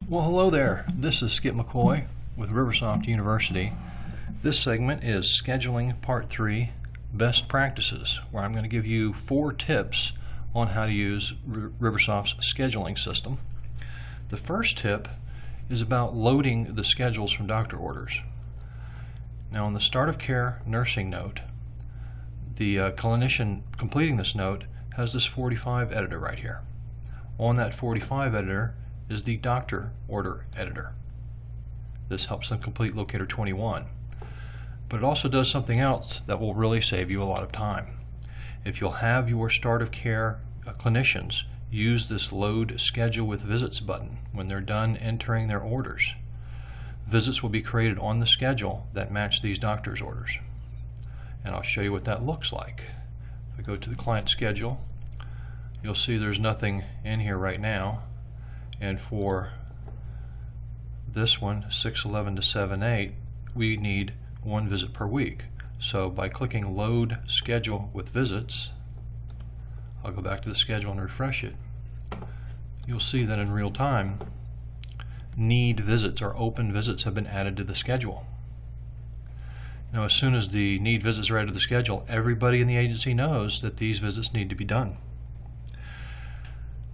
Well, hello there. This is Skip McCoy with Riversoft University. This segment is Scheduling Part 3, Best Practices, where I'm going to give you 4 tips on how to use Riversoft's scheduling system. The first tip is about loading the schedules from doctor orders. Now, on the Start of Care nursing note, the clinician completing this note has this 45 editor right here. On that 45 editor is the doctor order editor. This helps them complete Locator 21. But it also does something else that will really save you a lot of time. If you'll have your Start of Care clinicians use this Load Schedule with Visits button when they're done entering their orders, visits will be created on the schedule that match these doctor's orders. And I'll show you what that looks like. If I go to the client schedule, you'll see there's nothing in here right now. And for this one, 6/11 to 7/8, we need 1 visit per week. So by clicking Load Schedule with Visits, I'll go back to the schedule and refresh it. You'll see that in real time, need visits or open visits have been added to the schedule. Now, as soon as the need visits are added to the schedule, everybody in the agency knows that these visits need to be done.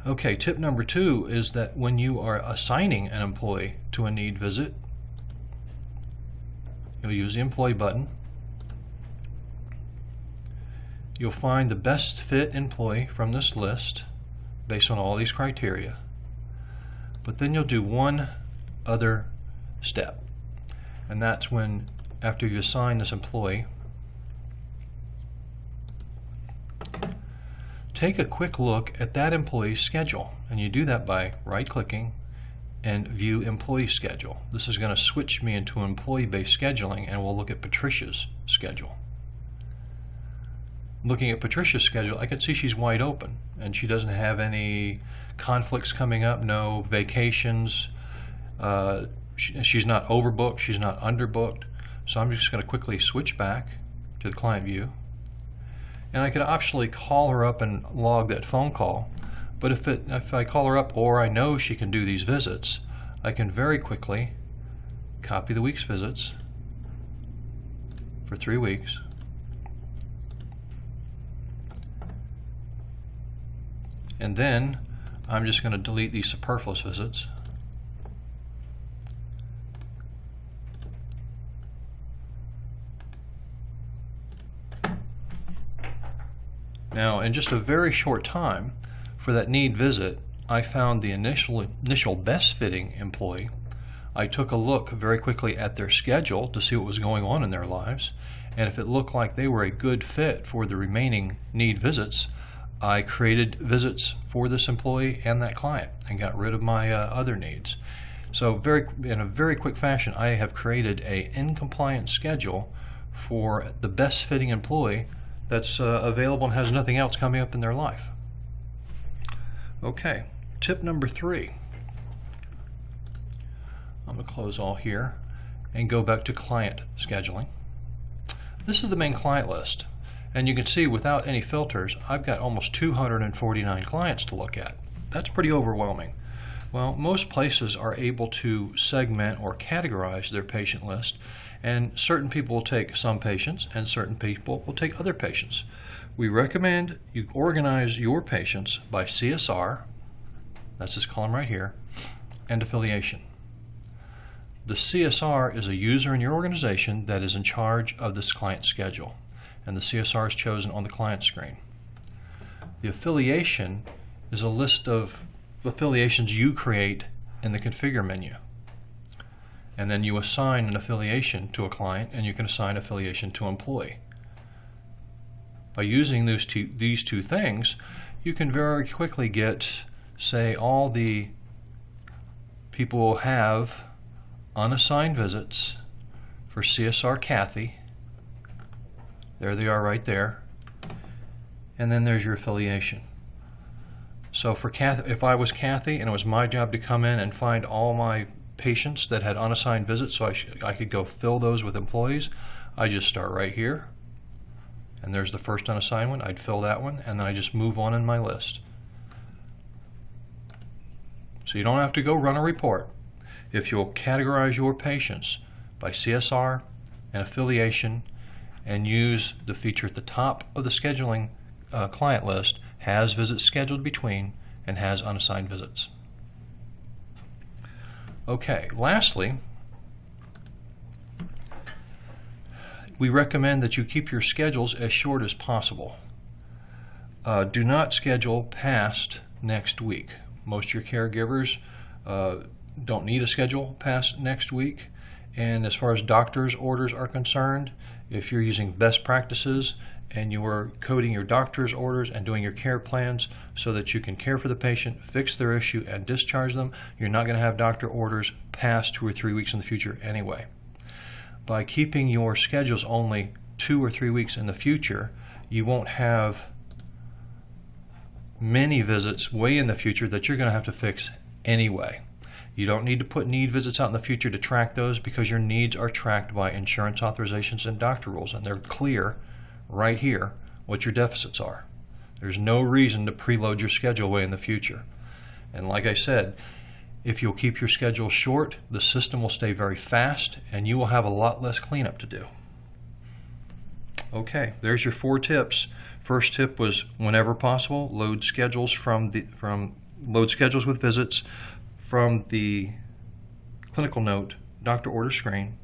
Okay, tip number 2 is that when you are assigning an employee to a need visit, you'll use the employee button. You'll find the best fit employee from this list based on all these criteria. But then you'll do one other step, and that's when, after you assign this employee, take a quick look at that employee's schedule, and you do that by right-clicking and View Employee Schedule. This is going to switch me into employee-based scheduling, and we'll look at Patricia's schedule. Looking at Patricia's schedule, I can see she's wide open, and she doesn't have any conflicts coming up, no vacations. She's not overbooked, she's not underbooked. So I'm just going to quickly switch back to the client view. And I could optionally call her up and log that phone call. But if I call her up or I know she can do these visits, I can very quickly copy the week's visits for 3 weeks. And then I'm just going to delete these superfluous visits. Now, in just a very short time, for that need visit, I found the initial best fitting employee. I took a look very quickly at their schedule to see what was going on in their lives, and if it looked like they were a good fit for the remaining need visits, I created visits for this employee and that client and got rid of my other needs. So in a very quick fashion, I have created an in-compliance schedule for the best fitting employee that's available and has nothing else coming up in their life. Okay, tip number 3. I'm going to close all here and go back to client scheduling. This is the main client list, and you can see without any filters, I've got almost 249 clients to look at. That's pretty overwhelming. Well, most places are able to segment or categorize their patient list, and certain people will take some patients and certain people will take other patients. We recommend you organize your patients by CSR, that's this column right here, and affiliation. The CSR is a user in your organization that is in charge of this client schedule, and the CSR is chosen on the client screen. The affiliation is a list of affiliations you create in the configure menu. And then you assign an affiliation to a client, and you can assign affiliation to employee. By using these two things, you can very quickly get, say, all the people who have unassigned visits for CSR Kathy. There they are right there. And then there's your affiliation. So for Kathy, if I was Kathy and it was my job to come in and find all my patients that had unassigned visits so I could go fill those with employees, I just start right here and there's the first unassigned one. I'd fill that one, and then I just move on in my list. So you don't have to go run a report. if you'll categorize your patients by CSR and affiliation and use the feature at the top of the scheduling client list, has visits scheduled between and has unassigned visits. Okay, lastly, we recommend that you keep your schedules as short as possible. Do not schedule past next week. Most of your caregivers don't need a schedule past next week. And as far as doctor's orders are concerned, if you're using best practices and you are coding your doctor's orders and doing your care plans so that you can care for the patient, fix their issue, and discharge them, you're not going to have doctor orders past 2 or 3 weeks in the future anyway. By keeping your schedules only 2 or 3 weeks in the future, you won't have many visits way in the future that you're going to have to fix anyway. You don't need to put need visits out in the future to track those, because your needs are tracked by insurance authorizations and doctor rules, and they're clear right here what your deficits are. There's no reason to preload your schedule way in the future. And like I said, if you'll keep your schedule short, the system will stay very fast and you will have a lot less cleanup to do. Okay, there's your 4 tips. First tip was, whenever possible, load schedules with visits from the clinical note doctor order screen.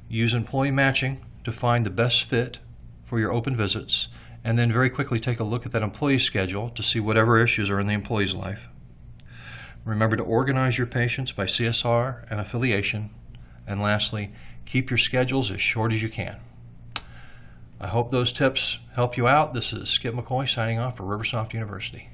Use employee matching to find the best fit for your open visits, and then very quickly take a look at that employee schedule to see whatever issues are in the employee's life. Remember to organize your patients by CSR and affiliation. And lastly, keep your schedules as short as you can. I hope those tips help you out. This is Skip McCoy signing off for Riversoft University.